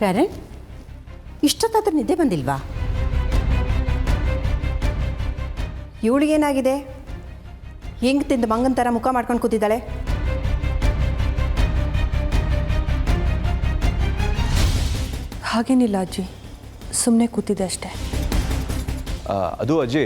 ಕರಣ್, ಇಷ್ಟೊತ್ತಾದ್ರೂ ನಿದ್ದೆ ಬಂದಿಲ್ವಾ? ಇವಳಿಗೇನಾಗಿದೆ? ಹೆಂಗೆ ತಿಂದು ಮಂಗನ ಥರ ಮುಖ ಮಾಡ್ಕೊಂಡು ಕೂತಿದ್ದಾಳೆ? ಹಾಗೇನಿಲ್ಲ ಅಜ್ಜಿ, ಸುಮ್ಮನೆ ಕೂತಿದ್ದೆ ಅಷ್ಟೇ. ಅದು ಅಜ್ಜಿ,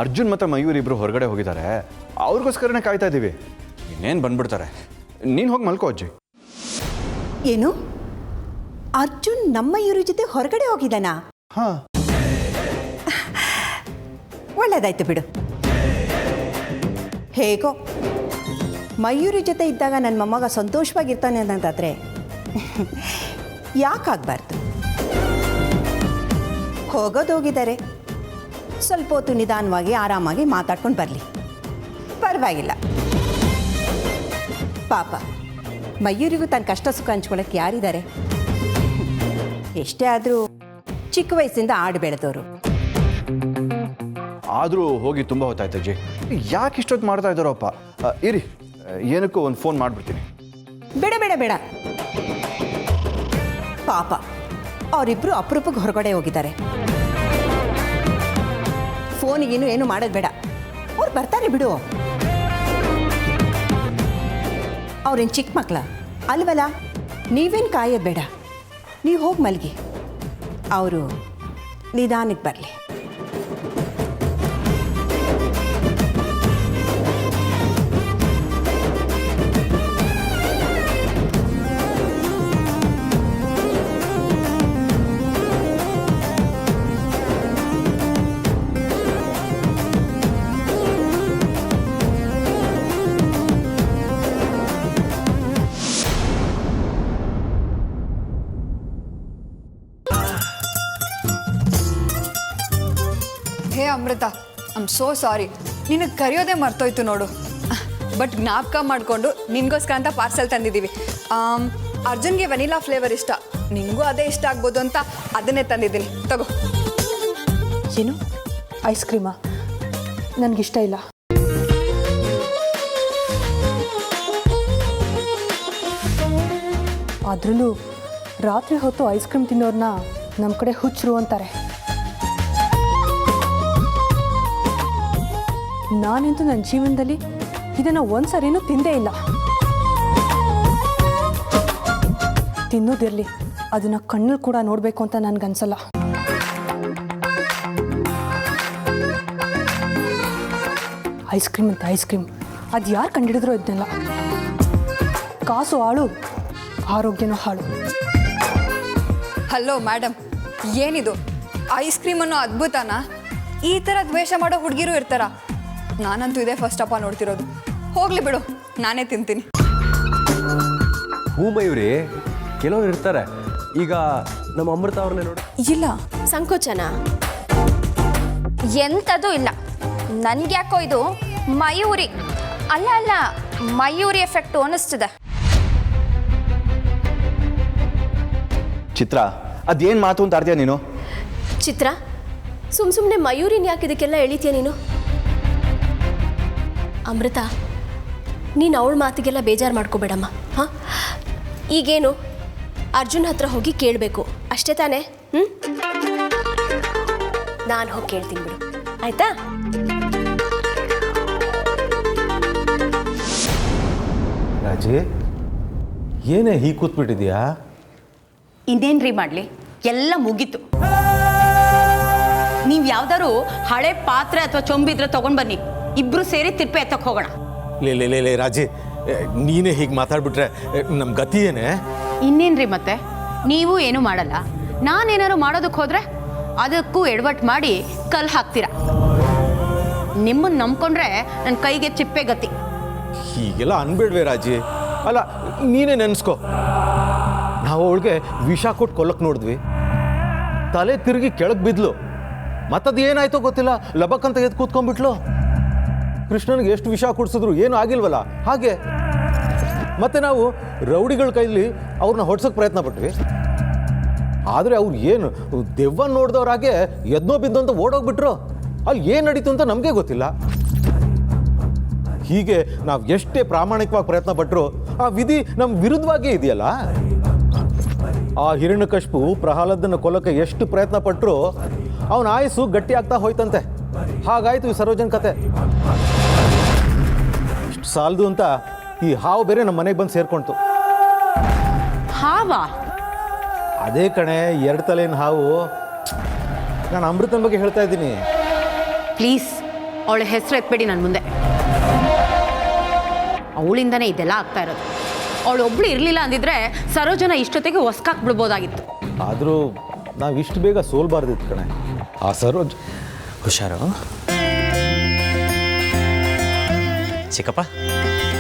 ಅರ್ಜುನ್ ಮತ್ತು ಮಯೂರ್ ಇಬ್ಬರು ಹೊರಗಡೆ ಹೋಗಿದ್ದಾರೆ, ಅವ್ರಿಗೋಸ್ಕರನೇ ಕಾಯ್ತಾ ಇದ್ದೀವಿ. ಇನ್ನೇನು ಬಂದ್ಬಿಡ್ತಾರೆ. ನೀನು ಹೋಗಿ ಮಲ್ಕೋ ಅಜ್ಜಿ. ಏನು, ಅರ್ಜುನ್ ನಮ್ಮ ಇವ್ರ ಜೊತೆ ಹೊರಗಡೆ ಹೋಗಿದ್ದಾನಾ? ಹಾಂ, ಒಳ್ಳೇದಾಯ್ತು ಬಿಡು. ಹೇಗೋ ಮಯೂರಿ ಜೊತೆ ಇದ್ದಾಗ ನನ್ನ ಮೊಮ್ಮಗ ಸಂತೋಷವಾಗಿರ್ತಾನೆ ಅನ್ನೋದಾದರೆ ಯಾಕಾಗಬಾರ್ದು. ಹೋಗೋದೋಗಿದ್ದಾರೆ, ಸ್ವಲ್ಪ ಹೊತ್ತು ನಿಧಾನವಾಗಿ ಆರಾಮಾಗಿ ಮಾತಾಡ್ಕೊಂಡು ಬರಲಿ, ಪರವಾಗಿಲ್ಲ. ಪಾಪ ಮಯೂರಿಗೂ ತನ್ನ ಕಷ್ಟ ಸುಖ ಹಂಚ್ಕೊಳ್ಳೋಕ್ಕೆ ಯಾರಿದ್ದಾರೆ? ಎಷ್ಟೇ ಆದರೂ ಚಿಕ್ಕ ವಯಸ್ಸಿಂದ ಆಡು ಬೆಳೆದವರು. ಆದರೂ ಹೋಗಿ ತುಂಬ ಹೊತ್ತಾಯ್ತು ಅಜ್ಜಿ. ಯಾಕೆ ಇಷ್ಟೊತ್ತು ಮಾಡ್ತಾ ಇದ್ದಾರಪ್ಪ? ಇರಿ, ಏನಕ್ಕೂ ಒಂದು ಫೋನ್ ಮಾಡಿಬಿಡ್ತೀನಿ. ಬೇಡ ಬೇಡ ಬೇಡ, ಪಾಪ ಅವರಿಬ್ಬರು ಅಪರೂಪಕ್ಕೆ ಹೊರಗಡೆ ಹೋಗಿದ್ದಾರೆ. ಫೋನಿಗೇನು ಏನು ಮಾಡೋದು ಬೇಡ, ಅವ್ರು ಬರ್ತಾರೆ ಬಿಡು. ಅವ್ರೇನು ಚಿಕ್ಕ ಮಕ್ಕಳ ಅಲ್ವಲ್ಲ, ನೀವೇನು ಕಾಯೋದು ಬೇಡ. ನೀವು ಹೋಗಿ ಮಲಗಿ, ಅವರು ನಿಧಾನಕ್ಕೆ ಬರಲಿ. ಹೇ ಅಮೃತ, ಐಮ್ ಸೋ ಸಾರಿ, ನಿನಗೆ ಕರೆಯೋದೇ ಮರ್ತೋಯ್ತು ನೋಡು. ಬಟ್ ಜ್ಞಾಪಕ ಮಾಡಿಕೊಂಡು ನಿನಗೋಸ್ಕರ ಅಂತ ಪಾರ್ಸೆಲ್ ತಂದಿದ್ದೀವಿ. ಅರ್ಜುನ್ಗೆ ವೆನಿಲಾ ಫ್ಲೇವರ್ ಇಷ್ಟ, ನಿನಗೂ ಅದೇ ಇಷ್ಟ ಆಗ್ಬೋದು ಅಂತ ಅದನ್ನೇ ತಂದಿದ್ದೀನಿ, ತಗೋ. ಏನು ಐಸ್ ಕ್ರೀಮಾ? ನನಗಿಷ್ಟ ಇಲ್ಲ. ಅದರಲ್ಲೂ ರಾತ್ರಿ ಹೊತ್ತು ಐಸ್ ಕ್ರೀಮ್ ತಿನ್ನೋರನ್ನ ನಮ್ಮ ಕಡೆ ಹುಚ್ಚರು ಅಂತಾರೆ. ನಾನಂತೂ ನನ್ನ ಜೀವನದಲ್ಲಿ ಇದನ್ನು ಒಂದ್ಸರಿನೂ ತಿಂದೇ ಇಲ್ಲ. ತಿನ್ನೋದಿರಲಿ, ಅದನ್ನು ಕಣ್ಣಲ್ಲಿ ಕೂಡ ನೋಡಬೇಕು ಅಂತ ನನಗನ್ಸಲ್ಲ. ಐಸ್ ಕ್ರೀಮ್ ಅಂತ ಐಸ್ ಕ್ರೀಮ್, ಅದು ಯಾರು ಕಂಡಿಡಿದ್ರೋ ಇದನ್ನೆಲ್ಲ. ಕಾಸು ಹಾಳು, ಆರೋಗ್ಯನೂ ಹಾಳು. ಹಲೋ ಮೇಡಮ್, ಏನಿದು ಐಸ್ ಕ್ರೀಮ್ ಅನ್ನೋ ಅದ್ಭುತನಾ? ಈ ಥರ ದ್ವೇಷ ಮಾಡೋ ಹುಡುಗಿರು ಇರ್ತಾರ? ನಾನಂತೂ ಇದೇ ಫಸ್ಟ್ ಅಪ್ಪ ನೋಡ್ತಿರೋದು. ಹೋಗ್ಲಿ ಬಿಡು, ನಾನೇ ತಿಂತೀನಿ. ಹೂ ಮಯೂರಿ, ಕೆಲವರು ಇರ್ತಾರೆ. ಈಗ ನಮ್ಮ ಅಮೃತ ಅವ್ರನ್ನೇ ನೋಡಿ. ಇಲ್ಲ, ಸಂಕೋಚನ ಎಂಥದ್ದು ಇಲ್ಲ. ನನ್ಗ್ಯಾಕೋ ಇದು ಮಯೂರಿ ಅಲ್ಲ ಮಯೂರಿ ಎಫೆಕ್ಟು ಅನ್ನಿಸ್ತಿದೆ. ಚಿತ್ರ, ಅದೇನು ಮಾತು ಅಂತ ಆಡ್ತೀಯ ನೀನು? ಚಿತ್ರ, ಸುಮ್ಮನೆ ಮಯೂರಿನ ಯಾಕೆ ಇದಕ್ಕೆಲ್ಲ ಎಳಿತೀಯ ನೀನು? ಅಮೃತ, ನೀನು ಅವಳ ಮಾತಿಗೆಲ್ಲ ಬೇಜಾರು ಮಾಡ್ಕೋಬೇಡಮ್ಮ. ಹಾಂ, ಈಗೇನು ಅರ್ಜುನ್ ಹತ್ರ ಹೋಗಿ ಕೇಳಬೇಕು ಅಷ್ಟೇ ತಾನೇ? ನಾನು ಹೋಗಿ ಕೇಳ್ತೀನಿ ಬಿಡು, ಆಯ್ತಾ? ರಾಜಿ, ಏನೇ ಹೀಗೆ ಕೂತ್ಬಿಟ್ಟಿದ್ಯಾ? ಇನ್ನೇನ್ರಿ ಮಾಡಲಿ, ಎಲ್ಲ ಮುಗೀತು. ನೀವು ಯಾವ್ದಾದ್ರು ಹಳೆ ಪಾತ್ರೆ ಅಥವಾ ಚೊಂಬಿದ್ರೆ ತಗೊಂಡು ಬನ್ನಿ, ಇಬ್ರು ಸೇರಿ ತಿಪ್ಪೆ ಎತ್ತಕ್ಕೆ ಹೋಗೋಣ. ಲೇ ರಾಜಿ, ನೀನೇ ಹೀಗೆ ಮಾತಾಡ್ಬಿಟ್ರೆ ನಮ್ಮ ಗತಿ ಏನೇ? ಇನ್ನೇನ್ರಿ ಮತ್ತೆ, ನೀವು ಏನು ಮಾಡಲ್ಲ, ನಾನೇನಾದ್ರು ಮಾಡೋದಕ್ಕೆ ಹೋದ್ರೆ ಅದಕ್ಕೂ ಎಡವಟ್ಟು ಮಾಡಿ ಕಲ್ಲು ಹಾಕ್ತೀರಾ. ನಿಮ್ಮನ್ನು ನಂಬ್ಕೊಂಡ್ರೆ ನನ್ನ ಕೈಗೆ ಚಿಪ್ಪೆ ಗತಿ. ಹೀಗೆಲ್ಲ ಅನ್ಬೇಡ್ವೇ ರಾಜಿ. ಅಲ್ಲ, ನೀನೇ ನೆನೆಸ್ಕೊ, ನಾವು ಅವಳಿಗೆ ವಿಷ ಕೊಟ್ಟು ಕೊಲ್ಲಕ್ಕೆ ನೋಡಿದ್ವಿ, ತಲೆ ತಿರುಗಿ ಕೆಳಗೆ ಬಿದ್ಲು, ಮತ್ತದು ಏನಾಯ್ತೋ ಗೊತ್ತಿಲ್ಲ, ಲಬಕ್ಕಂತ ಎದ್ದು ಕೂತ್ಕೊಂಡ್ಬಿಟ್ಲು. ಕೃಷ್ಣನಿಗೆ ಎಷ್ಟು ವಿಷ ಕುಡಿಸಿದ್ರು ಏನೂ ಆಗಿಲ್ವಲ್ಲ ಹಾಗೆ. ಮತ್ತೆ ನಾವು ರೌಡಿಗಳ ಕೈಲಿ ಅವ್ರನ್ನ ಹೊಡ್ಸೋಕ್ಕೆ ಪ್ರಯತ್ನ ಪಟ್ವಿ, ಆದರೆ ಅವ್ರು ಏನು ದೆವ್ವನ್ನ ನೋಡಿದವ್ರಾಗೆ ಎದ್ನೋ ಬಿದ್ದು ಅಂತ ಓಡೋಗ್ಬಿಟ್ರು. ಅಲ್ಲಿ ಏನು ನಡೀತು ಅಂತ ನಮಗೆ ಗೊತ್ತಿಲ್ಲ. ಹೀಗೆ ನಾವು ಎಷ್ಟೇ ಪ್ರಾಮಾಣಿಕವಾಗಿ ಪ್ರಯತ್ನ ಪಟ್ಟರು ಆ ವಿಧಿ ನಮ್ಮ ವಿರುದ್ಧವಾಗೇ ಇದೆಯಲ್ಲ. ಆ ಹಿರಣ್ಯಕಶಿಪು ಪ್ರಹ್ಲಾದನ ಕೊಲ್ಲಕ್ಕೆ ಎಷ್ಟು ಪ್ರಯತ್ನ ಪಟ್ಟರು ಅವನ ಆಯಸ್ಸು ಗಟ್ಟಿ ಆಗ್ತಾ ಹೋಯ್ತಂತೆ. ಹಾಗಾಯ್ತು ಈ ಸರೋಜನ್ ಕತೆ. ಇಷ್ಟು ಸಾಲದು ಅಂತ ಈ ಹಾವು ಬೇರೆ ನಮ್ಮ ಮನೆಗೆ ಬಂದು ಸೇರ್ಕೊಳ್ತು. ಹಾವಾ? ಅದೇ ಕಣೆ, 2 ತಲೆನ ಹಾವು. ನಾನು ಅಮೃತನ ಬಗ್ಗೆ ಹೇಳ್ತಾ ಇದ್ದೀನಿ. ಪ್ಲೀಸ್ ಅವಳ ಹೆಸರು ಎತ್ಬೇಡಿ ನನ್ನ ಮುಂದೆ. ಅವಳಿಂದನೇ ಇದೆಲ್ಲ ಆಗ್ತಾ ಇರೋದು. ಅವಳು ಒಬ್ಳು ಇರಲಿಲ್ಲ ಅಂದಿದ್ರೆ ಸರೋಜನ ಇಷ್ಟೊತ್ತಿಗೆ ಹೊಸ್ಕಾಕ್ಬಿಡ್ಬೋದಾಗಿತ್ತು. ಆದರೂ ನಾವು ಇಷ್ಟು ಬೇಗ ಸೋಲ್ಬಾರ್ದಿತ್ತು ಕಣೆ. ಆ ಸರೋಜ್ ಹುಷಾರು. ಚಿಕ್ಕಪ್ಪ,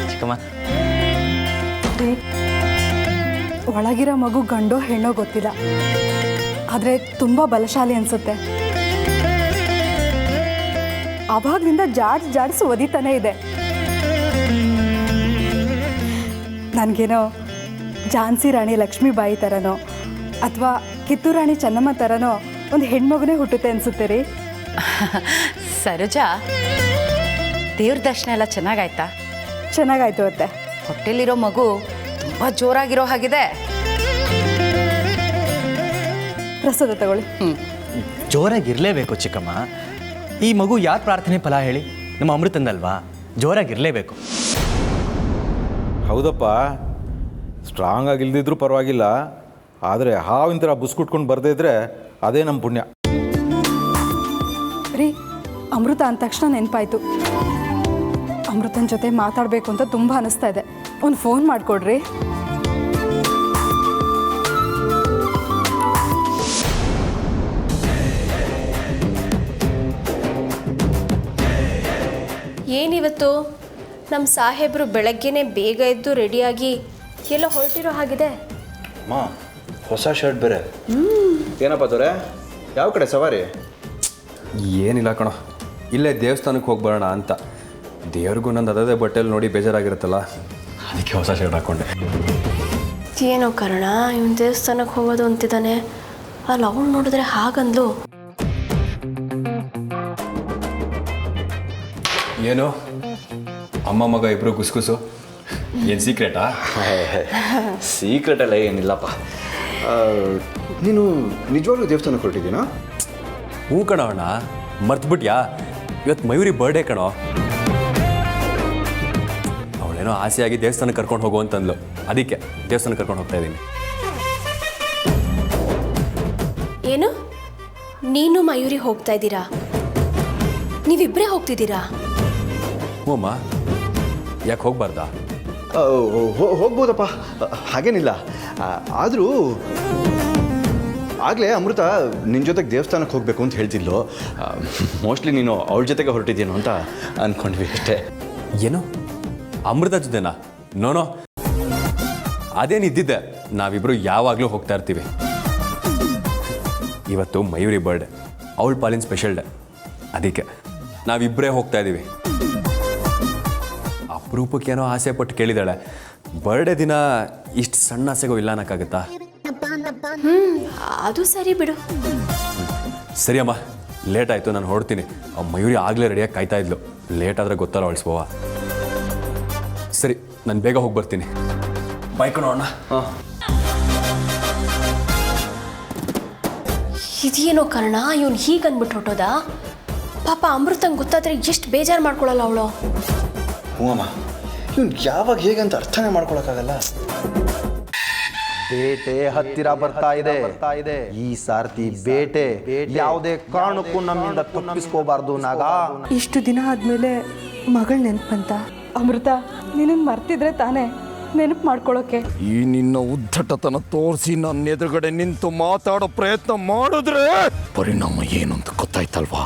ಚಿಕ್ಕಮ್ಮ, ಒಳಗಿರೋ ಮಗು ಗಂಡೋ ಹೆಣ್ಣೋ ಗೊತ್ತಿಲ್ಲ, ಆದರೆ ತುಂಬ ಬಲಶಾಲಿ ಅನಿಸುತ್ತೆ. ಅವಾಗ್ನಿಂದ ಜಾಡ್ಸಿ ಒದಿತಾನೆ ಇದೆ. ನನಗೇನೋ ಝಾನ್ಸಿ ರಾಣಿ ಲಕ್ಷ್ಮೀಬಾಯಿ ಥರನೋ ಅಥವಾ ಕಿತ್ತೂರು ರಾಣಿ ಚೆನ್ನಮ್ಮ ಥರನೋ ಒಂದು ಹೆಣ್ಮಗುನೇ ಹುಟ್ಟುತ್ತೆ ಅನಿಸುತ್ತೆ ರೀ. ಸರೋಜಾ, ದೇವ್ರ ದರ್ಶನ ಎಲ್ಲ ಚೆನ್ನಾಗಾಯ್ತಾ? ಚೆನ್ನಾಗಾಯ್ತು ಅತ್ತೆ. ಹೊಟ್ಟೆಲಿರೋ ಮಗು ತುಂಬ ಜೋರಾಗಿರೋ ಹಾಗಿದೆ. ಪ್ರಸಾದ ತಗೊಳ್ಳಿ. ಜೋರಾಗಿರಲೇಬೇಕು ಚಿಕ್ಕಮ್ಮ. ಈ ಮಗು ಯಾರ ಪ್ರಾರ್ಥನೆ ಫಲ ಹೇಳಿ? ನಮ್ಮ ಅಮೃತಂದಲ್ವಾ? ಜೋರಾಗಿರಲೇಬೇಕು. ಹೌದಪ್ಪ, ಸ್ಟ್ರಾಂಗ್ ಆಗಿಲ್ದಿದ್ರೂ ಪರವಾಗಿಲ್ಲ, ಆದರೆ ಹಾವಿನ ಥರ ಬುಸ್ಕುಟ್ಕೊಂಡು ಬರದೇ ಇದ್ರೆ ಅದೇ ನಮ್ಮ ಪುಣ್ಯ. ರೀ, ಅಮೃತ ಅಂದ ತಕ್ಷಣ ನೆನಪಾಯ್ತು. ಅಮೃತನ ಜೊತೆ ಮಾತಾಡಬೇಕು ಅಂತ ತುಂಬ ಅನಿಸ್ತಾ ಇದೆ. ಒಂದು ಫೋನ್ ಮಾಡಿಕೊಡ್ರಿ. ಏನಿವತ್ತು ನಮ್ಮ ಸಾಹೇಬರು ಬೆಳಗ್ಗೆನೇ ಬೇಗ ಎದ್ದು ರೆಡಿಯಾಗಿ ಎಲ್ಲೋ ಹೊರಟಿರೋ ಹಾಗಿದೆ. ಅಮ್ಮ, ಹೊಸ ಶರ್ಟ್ ಬೇರೆ. ಏನಪ್ಪ ದೊರೆ, ಯಾವ ಕಡೆ ಸವಾರಿ? ಏನಿಲ್ಲ ಕಣೋ, ಇಲ್ಲೇ ದೇವಸ್ಥಾನಕ್ಕೆ ಹೋಗಿ ಬರೋಣ ಅಂತ. ದೇವ್ರಿಗೂ ನಂದು ಅದೇ ಬಟ್ಟೆಲಿ ನೋಡಿ ಬೇಜಾರಾಗಿರುತ್ತಲ್ಲ, ಅದಕ್ಕೆ ಹೊಸ ಶರ್ಟ್ ಹಾಕ್ಕೊಂಡೆ. ಏನೋ ಕಾರಣ ಇವನು ದೇವಸ್ಥಾನಕ್ಕೆ ಹೋಗೋದು ಅಂತಿದ್ದಾನೆ. ಅಲ್ಲಿ ಅವಳು ನೋಡಿದ್ರೆ ಹಾಗಂದ್ಲು. ಏನು ಅಮ್ಮ ಮಗ ಇಬ್ಬರು ಗುಸ್ಗುಸು? ಏನು ಸೀಕ್ರೆಟಾ? ಸೀಕ್ರೆಟ್ ಎಲ್ಲ ಏನಿಲ್ಲಪ್ಪ. ನೀನು ನಿಜವಾಗ್ಲೂ ದೇವಸ್ಥಾನಕ್ಕೆ ಹೊರಟಿದ್ದೀನಾ? ಹ್ಞೂ ಕಣೋ ಅಣ್ಣ, ಮರ್ತ್ಬಿಟ್ಯಾ? ಇವತ್ತು ಮಯೂರಿ ಬರ್ಡೇ ಕಣೋ. ಅವಳೇನೋ ಆಸೆಯಾಗಿ ದೇವಸ್ಥಾನಕ್ಕೆ ಕರ್ಕೊಂಡು ಹೋಗು ಅಂತಂದ್ಲು, ಅದಕ್ಕೆ ದೇವಸ್ಥಾನಕ್ಕೆ ಕರ್ಕೊಂಡು ಹೋಗ್ತಾ ಇದ್ದೀನಿ. ಏನು, ನೀನು ಮಯೂರಿ ಹೋಗ್ತಾ ಇದ್ದೀರಾ? ನೀವಿಬ್ಬರೇ ಹೋಗ್ತಿದ್ದೀರಾ? ಹ್ಞೂ ಅಮ್ಮ, ಯಾಕೆ ಹೋಗ್ಬಾರ್ದಾ? ಹೋಗ್ಬೋದಪ್ಪ, ಹಾಗೇನಿಲ್ಲ. ಆದರೂ ಆಗಲೇ ಅಮೃತ ನಿನ್ನ ಜೊತೆಗೆ ದೇವಸ್ಥಾನಕ್ಕೆ ಹೋಗಬೇಕು ಅಂತ ಹೇಳ್ತಿದ್ಲು. ಮೋಸ್ಟ್ಲಿ ನೀನು ಅವಳ ಜೊತೆಗೆ ಹೊರಟಿದ್ದೀನೋ ಅಂತ ಅಂದ್ಕೊಂಡ್ವಿ ಅಷ್ಟೇ. ಏನು, ಅಮೃತ ಜೊತೆನಾ? ನೋನೋ, ಅದೇನಿದ್ದಿದ್ದೆ. ನಾವಿಬ್ಬರು ಯಾವಾಗಲೂ ಹೋಗ್ತಾ ಇರ್ತೀವಿ. ಇವತ್ತು ಮಯೂರಿ ಬರ್ಡೇ, ಅವಳ ಪಾಲಿನ ಸ್ಪೆಷಲ್ ಡೇ, ಅದಕ್ಕೆ ನಾವಿಬ್ಬರೇ ಹೋಗ್ತಾ ಇದ್ದೀವಿ. ಅಪರೂಪಕ್ಕೇನೋ ಆಸೆ ಪಟ್ಟು ಕೇಳಿದಾಳೆ. ಬರ್ಡೇ ದಿನ ಇಷ್ಟು ಸಣ್ಣ ಆಸೆಗೂ ಇಲ್ಲ ಅನ್ನೋಕ್ಕಾಗತ್ತಾ? ಅದು ಸರಿ ಬಿಡು. ಸರಿ ಅಮ್ಮ, ಲೇಟ್ ಆಯಿತು, ನಾನು ಹೊರಡ್ತೀನಿ. ಮಯೂರಿ ಆಗಲೇ ರೆಡಿಯಾಗಿ ಕಾಯ್ತಾ ಇದ್ಲು. ಲೇಟ್ ಆದರೆ ಗೊತ್ತಲ್ಲ ಅವಳ ಸ್ವಭಾವ. ಸರಿ, ನಾನು ಬೇಗ ಹೋಗಿ ಬರ್ತೀನಿ. ಬೈಕ್ ನೋಡೋಣ. ಹಾಂ, ಇದೇನೋ ಕಾರಣ ಇವನು ಹೀಗೆ ಅಂದ್ಬಿಟ್ಟು ಹೊಟ್ಟೋದ. ಪಾಪ ಅಮೃತಂಗೆ ಗೊತ್ತಾದ್ರೆ ಎಷ್ಟು ಬೇಜಾರು ಮಾಡ್ಕೊಳ್ಳಲ್ಲ ಅವಳು. ಹ್ಞೂ ಅಮ್ಮ, ಇವ್ನು ಯಾವಾಗ ಹೇಗಂತ ಅರ್ಥನೇ ಮಾಡ್ಕೊಳಕ್ಕಾಗಲ್ಲ. ಬೇಟೆ ಹತ್ತಿರ ಬರ್ತಾ ಇದೆ. ಈ ಸಾರ್ತಿ ಬೇಟೆ ಯಾವುದೇ ಕಾರಣಕ್ಕೂ ನಮ್ಮಿಂದ ತಪ್ಪಿಸ್ಕೋಬಾರ್ದು ನಾಗ. ಇಷ್ಟು ದಿನ ಆದಮೇಲೆ ಮಗಳು ನೆನಪು ಬಂತ. ಅಮೃತ, ನೀನನ್ನು ಮರ್ತಿದ್ರೆ ತಾನೇ ನೆನಪು ಮಾಡ್ಕೊಳ್ಳೋಕೆ. ಈ ನಿನ್ನ ಉದ್ದಟತನ ತೋರಿಸಿ ನನ್ನ ಎದುರುಗಡೆ ನಿಂತು ಮಾತಾಡೋ ಪ್ರಯತ್ನ ಮಾಡಿದ್ರೆ ಪರಿಣಾಮ ಏನು ಅಂತ ಗೊತ್ತಾಯ್ತಲ್ವಾ?